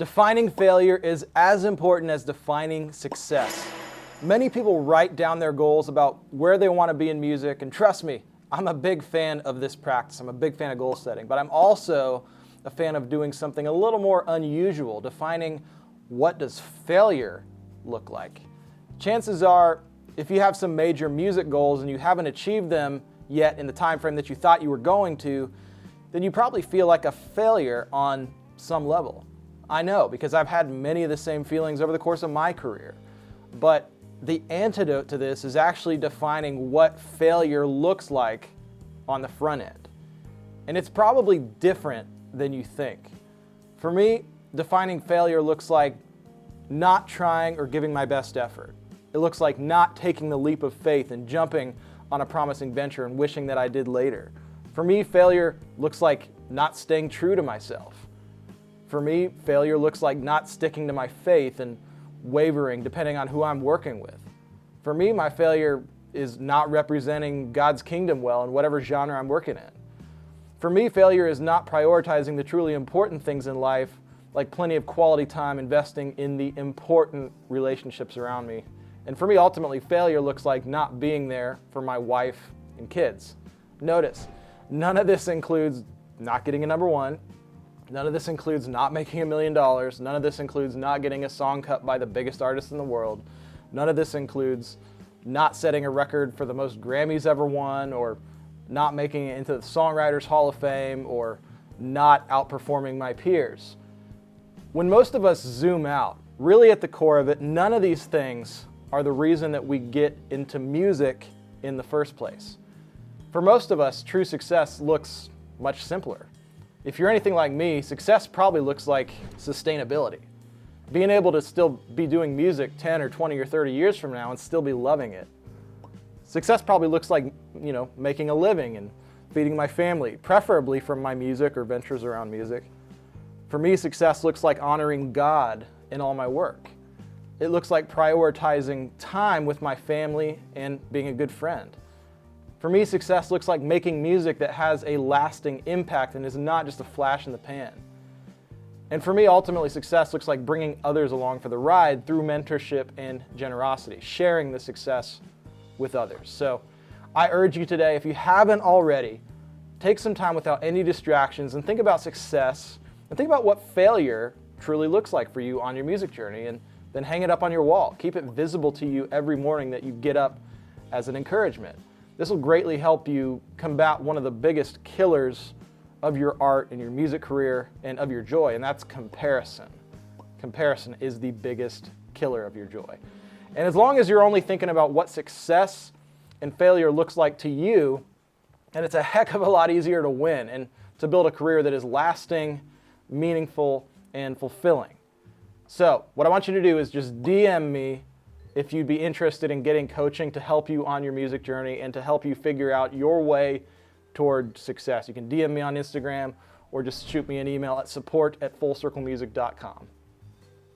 Defining failure is as important as defining success. Many people write down their goals about where they want to be in music, and trust me, I'm a big fan of this practice. I'm a big fan of goal setting, but I'm also a fan of doing something a little more unusual, defining what does failure look like. Chances are, if you have some major music goals and you haven't achieved them yet in the time frame that you thought you were going to, then you probably feel like a failure on some level. I know, because I've had many of the same feelings over the course of my career. But the antidote to this is actually defining what failure looks like on the front end. And it's probably different than you think. For me, defining failure looks like not trying or giving my best effort. It looks like not taking the leap of faith and jumping on a promising venture and wishing that I did later. For me, failure looks like not staying true to myself. For me, failure looks like not sticking to my faith and wavering depending on who I'm working with. For me, my failure is not representing God's kingdom well in whatever genre I'm working in. For me, failure is not prioritizing the truly important things in life, like plenty of quality time investing in the important relationships around me. And for me, ultimately, failure looks like not being there for my wife and kids. Notice, none of this includes not getting a number one. None of this includes not making $1 million. None of this includes not getting a song cut by the biggest artist in the world. None of this includes not setting a record for the most Grammys ever won, or not making it into the Songwriters Hall of Fame, or not outperforming my peers. When most of us zoom out, really at the core of it, none of these things are the reason that we get into music in the first place. For most of us, true success looks much simpler. If you're anything like me, success probably looks like sustainability. Being able to still be doing music 10 or 20 or 30 years from now and still be loving it. Success probably looks like, making a living and feeding my family, preferably from my music or ventures around music. For me, success looks like honoring God in all my work. It looks like prioritizing time with my family and being a good friend. For me, success looks like making music that has a lasting impact and is not just a flash in the pan. And for me, ultimately, success looks like bringing others along for the ride through mentorship and generosity, sharing the success with others. So I urge you today, if you haven't already, take some time without any distractions and think about success and think about what failure truly looks like for you on your music journey, and then hang it up on your wall. Keep it visible to you every morning that you get up as an encouragement. This will greatly help you combat one of the biggest killers of your art and your music career and of your joy, and that's comparison. Comparison is the biggest killer of your joy. And as long as you're only thinking about what success and failure looks like to you, and it's a heck of a lot easier to win and to build a career that is lasting, meaningful, and fulfilling. So what I want you to do is just DM me if you'd be interested in getting coaching to help you on your music journey and to help you figure out your way toward success. You can DM me on Instagram or just shoot me an email at support@fullcirclemusic.com.